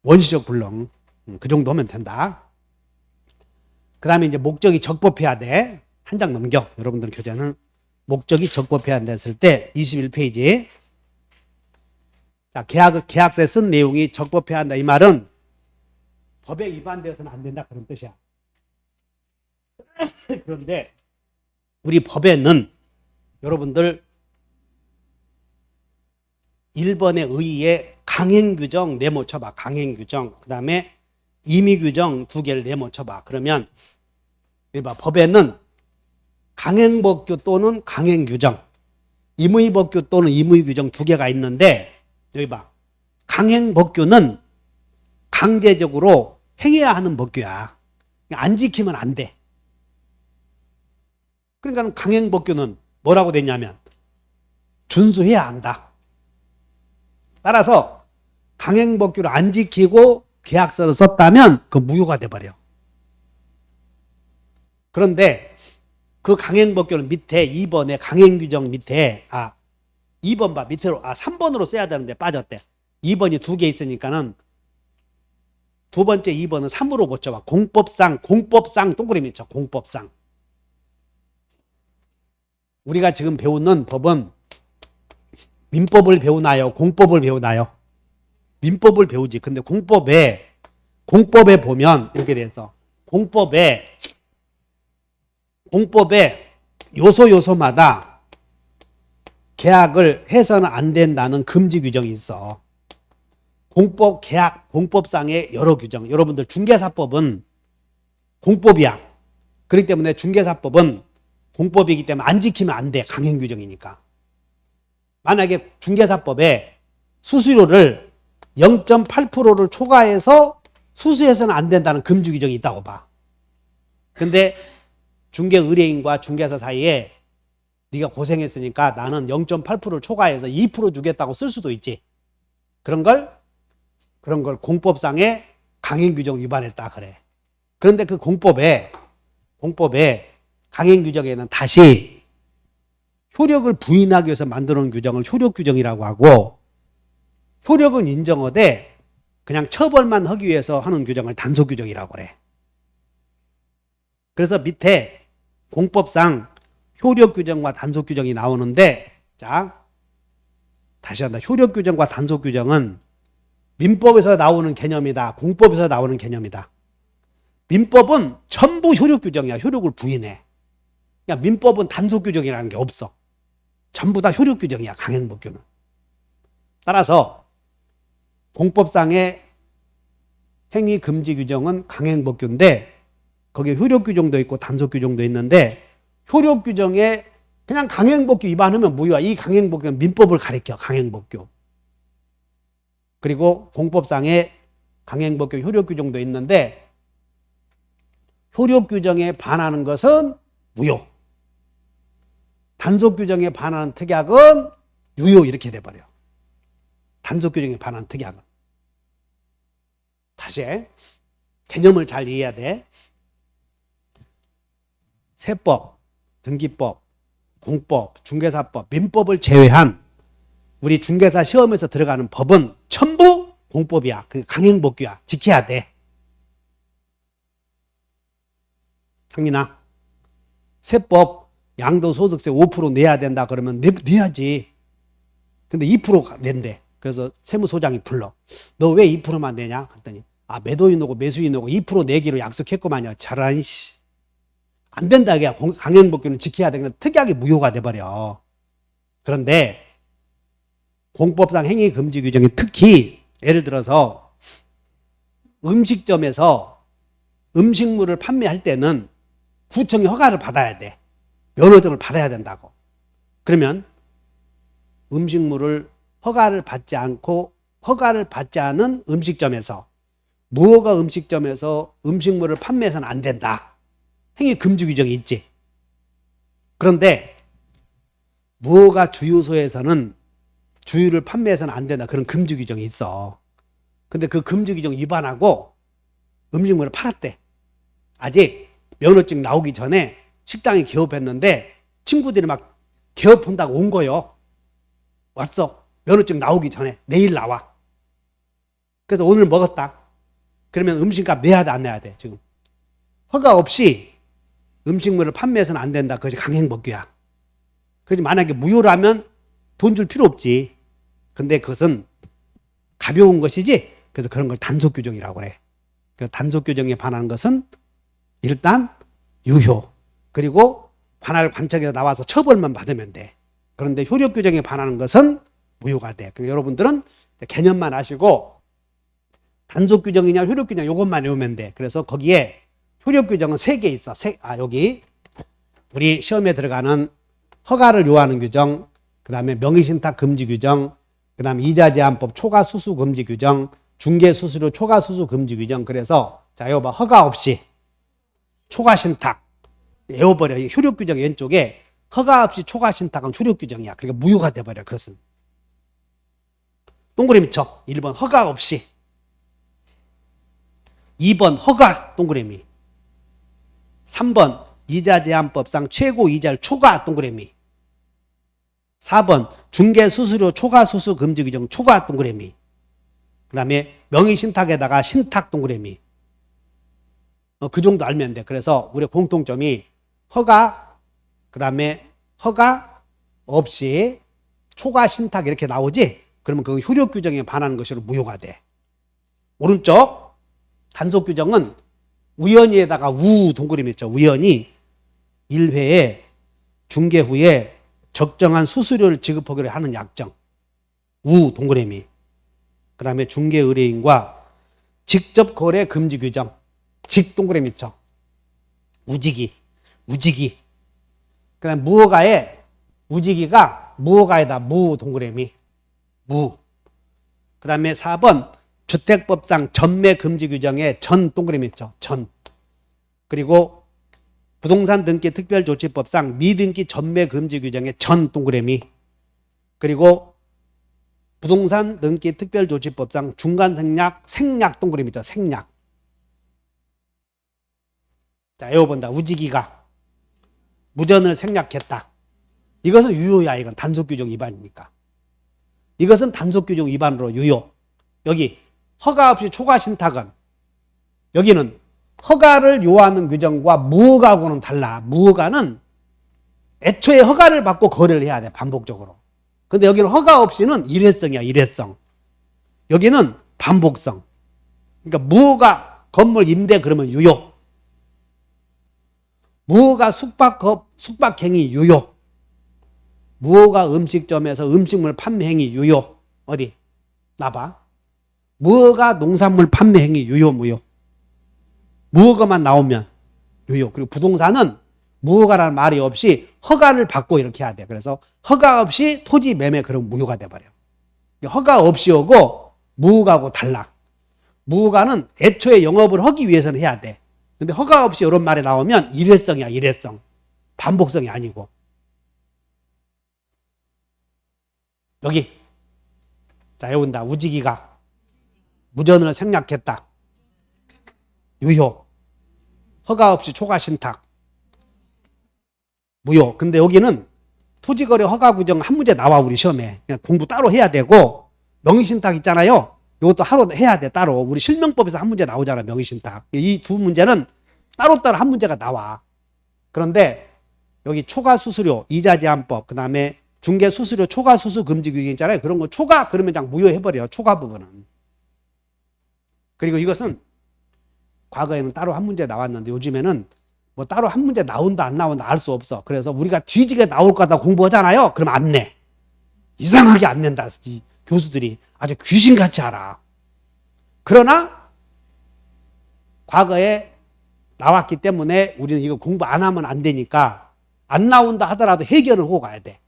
원시적 불능. 그 정도 하면 된다. 그 다음에 이제 목적이 적법해야 돼. 한 장 넘겨. 여러분들 교재는 목적이 적법해야 됐을 때 21페이지. 자, 계약서에 쓴 내용이 적법해야 한다. 이 말은 법에 위반되어서는 안 된다. 그런 뜻이야. 그런데 우리 법에는 여러분들 1번의 의의에 강행규정 네모 쳐봐. 강행규정. 그 다음에 임의규정 2개를 네모 쳐봐. 그러면 여기 봐. 법에는 강행법규 또는 강행규정, 임의법규 또는 임의규정 2개가 있는데 여기 봐. 강행법규는 강제적으로 행해야 하는 법규야. 안 지키면 안 돼. 그러니까 강행법규는 뭐라고 됐냐면 준수해야 한다. 따라서 강행법규를 안 지키고 계약서를 썼다면 그 무효가 돼버려. 그런데 그 강행법규는 밑에 2번의 강행규정 밑에 2번 봐. 밑으로 3번으로 써야 되는데 빠졌대. 2번이 2개 있으니까는 두 번째 2번은 3으로 고쳐봐. 공법상 동그라미 쳐. 공법상. 우리가 지금 배우는 법은 민법을 배우나요? 공법을 배우나요? 민법을 배우지. 근데 공법에 보면 이렇게 돼서 공법에 요소마다 계약을 해서는 안 된다는 금지 규정이 있어. 공법상의 여러 규정. 여러분들 중개사법은 공법이야. 그렇기 때문에 중개사법은 공법이기 때문에 안 지키면 안 돼. 강행 규정이니까. 만약에 중개사법에 수수료를 0.8%를 초과해서 수수해서는 안 된다는 금지 규정이 있다고 봐. 근데 중개 의뢰인과 중개사 사이에 네가 고생했으니까 나는 0.8%를 초과해서 2% 주겠다고 쓸 수도 있지. 그런 걸 공법상의 강행 규정 위반했다 그래. 그런데 그 공법에 강행 규정에는 다시 효력을 부인하기 위해서 만들어 놓은 규정을 효력 규정이라고 하고, 효력은 인정하되 그냥 처벌만 하기 위해서 하는 규정을 단속 규정이라고 그래. 그래서 밑에 공법상 효력 규정과 단속 규정이 나오는데, 자, 다시 한다. 효력 규정과 단속 규정은 민법에서 나오는 개념이다. 공법에서 나오는 개념이다. 민법은 전부 효력 규정이야. 효력을 부인해. 그러니까 민법은 단속 규정이라는 게 없어. 전부 다 효력 규정이야. 강행법규는. 따라서 공법상의 행위 금지 규정은 강행법규인데 거기에 효력 규정도 있고 단속 규정도 있는데, 효력 규정에 그냥 강행법규 위반하면 무효야. 이 강행법규는 민법을 가리켜. 강행법규. 그리고 공법상의 강행법규 효력 규정도 있는데, 효력 규정에 반하는 것은 무효, 단속 규정에 반하는 특약은 유효. 이렇게 돼버려. 단속 규정에 반하는 특약은. 다시 개념을 잘 이해해야 돼. 세법, 등기법, 공법, 중개사법, 민법을 제외한 우리 중개사 시험에서 들어가는 법은 전부 공법이야. 강행법규야. 지켜야 돼. 상민아, 세법 양도소득세 5% 내야 된다 그러면 내야지. 근데 2% 낸대. 그래서 세무소장이 불러. 너 왜 2%만 내냐? 그랬더니 매도인하고 매수인하고 2% 내기로 약속했구만요. 저런 씨. 안 된다. 이게 강행법규는 지켜야 되는 특약이 무효가 돼버려. 그런데 공법상 행위 금지 규정이 특히 예를 들어서 음식점에서 음식물을 판매할 때는 구청이 허가를 받아야 돼. 면허증을 받아야 된다고. 그러면 음식물을 허가를 받지 않은 음식점에서, 무허가 음식점에서 음식물을 판매해서는 안 된다. 행위 금지 규정이 있지. 그런데 무허가 주유소에서는 주유를 판매해서는 안 된다. 그런 금지 규정이 있어. 근데 그 금지 규정 위반하고 음식물을 팔았대. 아직 면허증 나오기 전에 식당이 개업했는데 친구들이 막 개업한다고 온 거요. 왔어. 면허증 나오기 전에. 내일 나와. 그래서 오늘 먹었다. 그러면 음식값 내야 돼, 안 내야 돼, 지금? 허가 없이 음식물을 판매해서는 안 된다. 그것이 강행법규야. 그래서 만약에 무효라면 돈 줄 필요 없지. 근데 그것은 가벼운 것이지. 그래서 그런 걸 단속 규정이라고 그래. 그 단속 규정에 반하는 것은 일단 유효. 그리고 관할 관청에서 나와서 처벌만 받으면 돼. 그런데 효력 규정에 반하는 것은 무효가 돼. 그러니까 여러분들은 개념만 아시고 단속 규정이냐 효력 규정 이것만 외우면 돼. 그래서 거기에 효력 규정은 3개 있어. 여기 우리 시험에 들어가는 허가를 요하는 규정, 그 다음에 명의신탁 금지 규정, 그 다음에 이자제한법 초과 수수 금지 규정, 중개수수료 초과 수수 금지 규정. 그래서 자 이거 봐. 허가 없이 초과 신탁 외워버려. 효력 규정 왼쪽에 허가 없이 초과 신탁은 효력 규정이야. 그러니까 무효가 돼버려. 그것은 동그라미 쳐. 1번 허가 없이, 2번 허가 동그라미, 3번 이자제한법상 최고 이자를 초과 동그라미, 4번 중개수수료 초과 수수 금지 규정 초과 동그라미, 그 다음에 명의신탁에다가 신탁 동그라미. 그 정도 알면 돼. 그래서 우리 공통점이 허가, 그 다음에 허가 없이 초과 신탁 이렇게 나오지? 그러면 그 효력 규정에 반하는 것으로 무효가 돼. 오른쪽 단속 규정은 우연히에다가 우 동그라미 있죠. 우연히 1회에 중개 후에 적정한 수수료를 지급하기로 하는 약정. 우 동그라미. 그 다음에 중개 의뢰인과 직접 거래 금지 규정. 직 동그라미 있죠. 우지기. 그 다음에 무허가에 우지기가 무허가에다 무 동그라미. 무. 그 다음에 4번 주택법상 전매 금지 규정에 전 동그라미 있죠. 전. 그리고 부동산 등기 특별조치법상 미등기 전매 금지 규정에 전 동그라미. 그리고 부동산 등기 특별조치법상 중간 생략 동그라미 있죠. 생략. 자, 외워본다. 우지기가 무전을 생략했다. 이것은 유효야. 이건 단속규정 위반이니까. 이것은 단속규정 위반으로 유효. 여기 허가 없이 초과 신탁은 여기는 허가를 요하는 규정과 무허가하고는 달라. 무허가는 애초에 허가를 받고 거래를 해야 돼. 반복적으로. 근데 여기는 허가 없이는 일회성이야. 일회성. 여기는 반복성. 그러니까 무허가 건물 임대 그러면 유효. 무허가 숙박행위 유효. 무허가 음식점에서 음식물 판매행위 유효. 어디? 나봐. 무허가 농산물 판매행위 유효 무효. 무허가만 나오면 유효. 그리고 부동산은 무허가라는 말이 없이 허가를 받고 이렇게 해야 돼. 그래서 허가 없이 토지 매매 그럼 무효가 돼버려. 허가 없이 오고 무허가하고 달라. 무허가는 애초에 영업을 하기 위해서는 해야 돼. 근데 허가 없이 이런 말이 나오면 일회성이야. 일회성. 반복성이 아니고. 여기 자 외운다. 우지기가 무전을 생략했다. 유효. 허가 없이 초과 신탁 무효. 근데 여기는 토지거래 허가 규정 한 문제 나와. 우리 시험에 그냥 공부 따로 해야 되고, 명의신탁 있잖아요. 이것도 하루 해야 돼. 따로 우리 실명법에서 한 문제 나오잖아. 명의신탁. 이 두 문제는 따로따로 한 문제가 나와. 그런데 여기 초과 수수료 이자제한법, 그 다음에 중개수수료 초과 수수 금지 규정 있잖아요. 그런 거 초과 그러면 그냥 무효해버려. 초과 부분은. 그리고 이것은 과거에는 따로 한 문제 나왔는데 요즘에는 뭐 따로 한 문제 나온다 안 나온다 알 수 없어. 그래서 우리가 뒤지게 나올 거다 공부하잖아요. 그럼 안 내. 이상하게 안 낸다. 이 교수들이 아주 귀신같이 알아. 그러나 과거에 나왔기 때문에 우리는 이거 공부 안 하면 안 되니까 안 나온다 하더라도 해결을 하고 가야 돼.